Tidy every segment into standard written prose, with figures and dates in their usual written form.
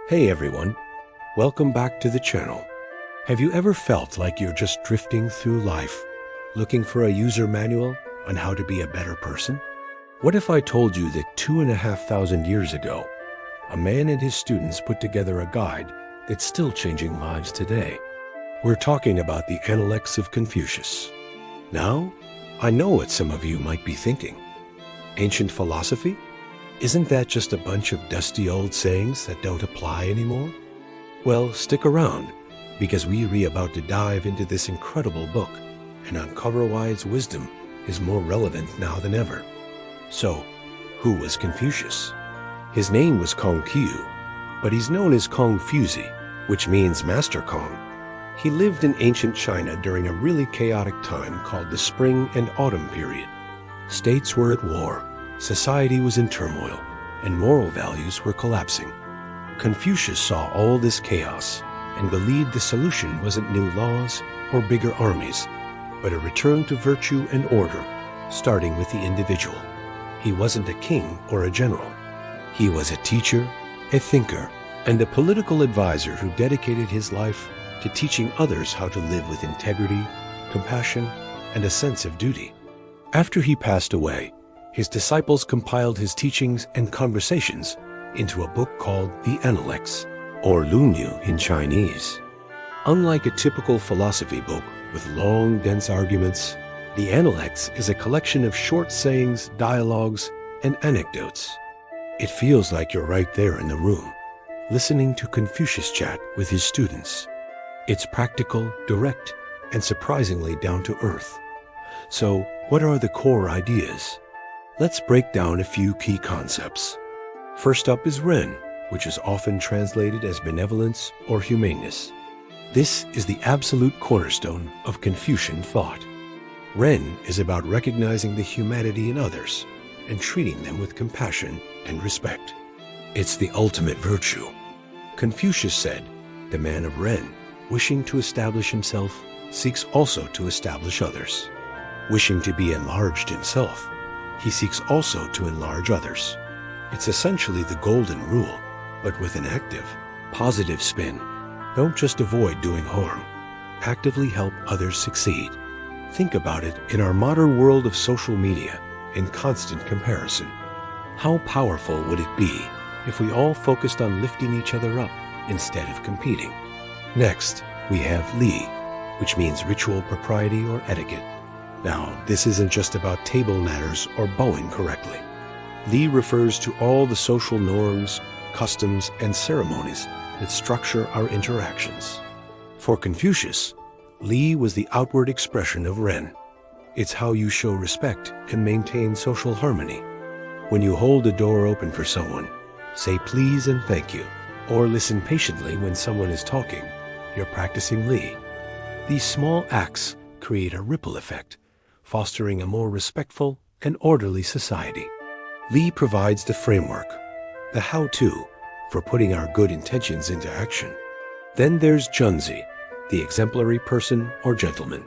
Hey everyone, welcome back to the channel. Have you ever felt like you're just drifting through life, looking for a user manual on how to be a better person? What if I told you that 2,500 years ago, a man and his students put together a guide that's still changing lives today? We're talking about the Analects of Confucius. Now, I know what some of you might be thinking. Ancient philosophy? Isn't that just a bunch of dusty old sayings that don't apply anymore? Well, stick around, because we're about to dive into this incredible book and uncover why its wisdom is more relevant now than ever. So, who was Confucius? His name was Kong-Qiu, but he's known as Kong-Fuzi, which means Master Kong. He lived in ancient China during a really chaotic time called the Spring and Autumn period. States were at war, society was in turmoil, and moral values were collapsing. Confucius saw all this chaos and believed the solution wasn't new laws or bigger armies, but a return to virtue and order, starting with the individual. He wasn't a king or a general. He was a teacher, a thinker, and a political advisor who dedicated his life to teaching others how to live with integrity, compassion, and a sense of duty. After he passed away, his disciples compiled his teachings and conversations into a book called the Analects, or Lunyu in Chinese. Unlike a typical philosophy book with long, dense arguments, the Analects is a collection of short sayings, dialogues, and anecdotes. It feels like you're right there in the room, listening to Confucius chat with his students. It's practical, direct, and surprisingly down to earth. So, what are the core ideas? Let's break down a few key concepts. First up is Ren, which is often translated as benevolence or humaneness. This is the absolute cornerstone of Confucian thought. Ren is about recognizing the humanity in others and treating them with compassion and respect. It's the ultimate virtue. Confucius said, "The man of Ren, wishing to establish himself, seeks also to establish others. Wishing to be enlarged himself, he seeks also to enlarge others." It's essentially the golden rule, but with an active, positive spin. Don't just avoid doing harm. Actively help others succeed. Think about it in our modern world of social media and constant comparison. How powerful would it be if we all focused on lifting each other up instead of competing? Next, we have Li, which means ritual propriety or etiquette. Now, this isn't just about table manners or bowing correctly. Li refers to all the social norms, customs, and ceremonies that structure our interactions. For Confucius, Li was the outward expression of Ren. It's how you show respect and maintain social harmony. When you hold a door open for someone, say please and thank you, or listen patiently when someone is talking, you're practicing Li. These small acts create a ripple effect, fostering a more respectful and orderly society. Li provides the framework, the how-to, for putting our good intentions into action. Then there's Junzi, the exemplary person or gentleman.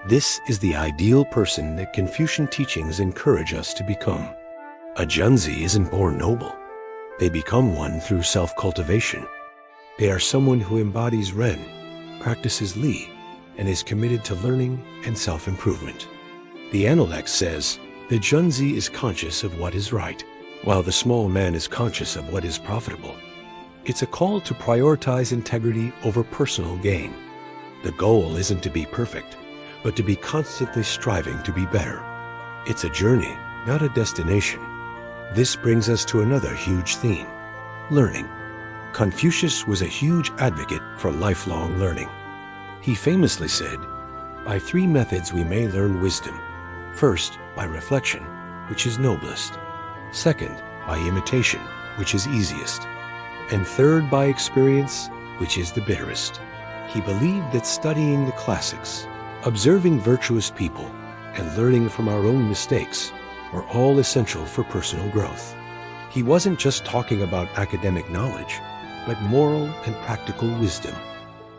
This is the ideal person that Confucian teachings encourage us to become. A Junzi isn't born noble. They become one through self-cultivation. They are someone who embodies Ren, practices Li, and is committed to learning and self-improvement. The Analects says, the Junzi is conscious of what is right, while the small man is conscious of what is profitable. It's a call to prioritize integrity over personal gain. The goal isn't to be perfect, but to be constantly striving to be better. It's a journey, not a destination. This brings us to another huge theme, learning. Confucius was a huge advocate for lifelong learning. He famously said, "By three methods we may learn wisdom. First, by reflection, which is noblest. Second, by imitation, which is easiest. And third, by experience, which is the bitterest." He believed that studying the classics, observing virtuous people, and learning from our own mistakes were all essential for personal growth. He wasn't just talking about academic knowledge, but moral and practical wisdom.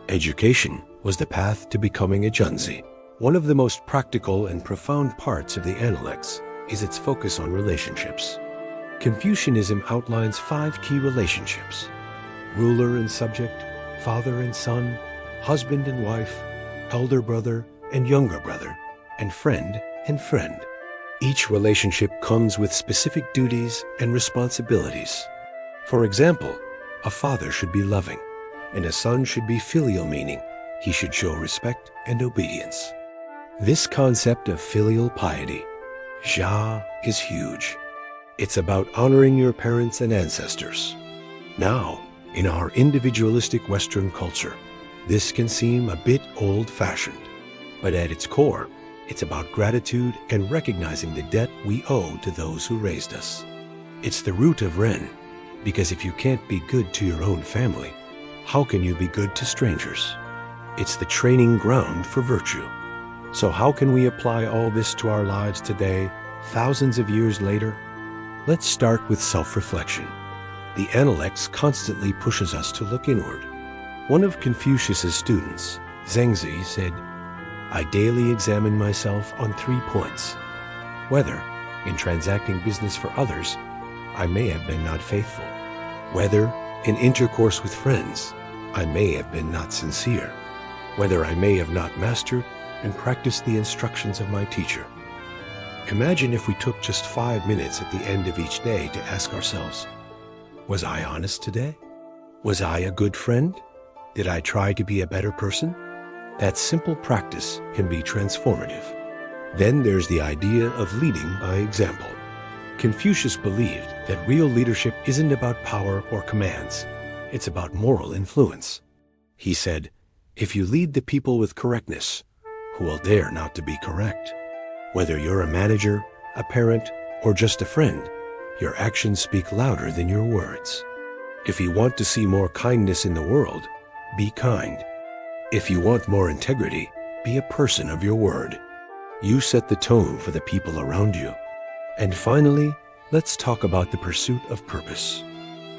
Education was the path to becoming a Junzi. One of the most practical and profound parts of the Analects is its focus on relationships. Confucianism outlines 5 key relationships: ruler and subject, father and son, husband and wife, elder brother and younger brother, and friend and friend. Each relationship comes with specific duties and responsibilities. For example, a father should be loving, and a son should be filial, meaning he should show respect and obedience. This concept of filial piety, Jia, is huge. It's about honoring your parents and ancestors. Now, in our individualistic Western culture, this can seem a bit old-fashioned, but at its core, it's about gratitude and recognizing the debt we owe to those who raised us. It's the root of Ren, because if you can't be good to your own family, how can you be good to strangers? It's the training ground for virtue. So how can we apply all this to our lives today, thousands of years later? Let's start with self-reflection. The Analects constantly pushes us to look inward. One of Confucius's students, Zhengzi, said, "I daily examine myself on 3 points. Whether, in transacting business for others, I may have been not faithful. Whether, in intercourse with friends, I may have been not sincere. Whether I may have not mastered and practiced the instructions of my teacher." Imagine if we took just 5 minutes at the end of each day to ask ourselves, was I honest today? Was I a good friend? Did I try to be a better person? That simple practice can be transformative. Then there's the idea of leading by example. Confucius believed that real leadership isn't about power or commands. It's about moral influence. He said, "If you lead the people with correctness, who will dare not to be correct? Whether you're a manager, a parent, or just a friend, your actions speak louder than your words. If you want to see more kindness in the world, be kind. If you want more integrity, be a person of your word. You set the tone for the people around you." And finally, let's talk about the pursuit of purpose.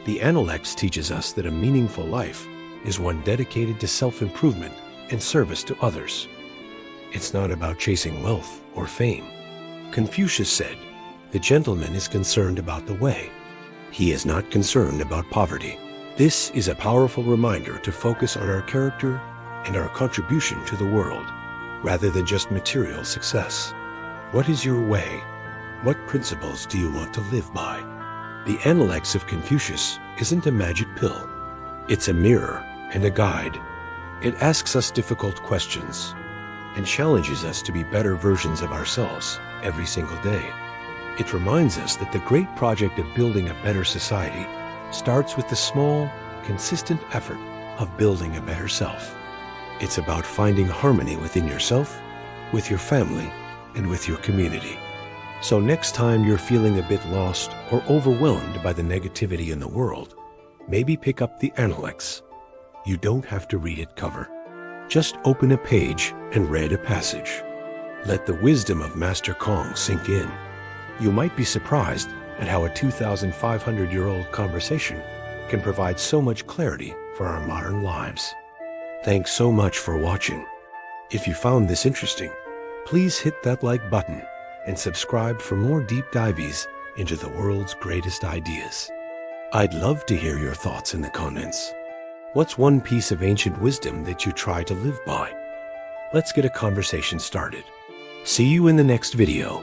The Analects teaches us that a meaningful life is one dedicated to self-improvement and service to others. It's not about chasing wealth or fame. Confucius said, "The gentleman is concerned about the way. He is not concerned about poverty." This is a powerful reminder to focus on our character and our contribution to the world, rather than just material success. What is your way? What principles do you want to live by? The Analects of Confucius isn't a magic pill. It's a mirror and a guide. It asks us difficult questions and challenges us to be better versions of ourselves every single day. It reminds us that the great project of building a better society starts with the small, consistent effort of building a better self. It's about finding harmony within yourself, with your family, and with your community. So next time you're feeling a bit lost or overwhelmed by the negativity in the world, maybe pick up the Analects. You don't have to read it cover. Just open a page and read a passage. Let the wisdom of Master Kong sink in. You might be surprised at how a 2,500-year-old conversation can provide so much clarity for our modern lives. Thanks so much for watching. If you found this interesting, please hit that like button and subscribe for more deep dives into the world's greatest ideas. I'd love to hear your thoughts in the comments. What's one piece of ancient wisdom that you try to live by? Let's get a conversation started. See you in the next video.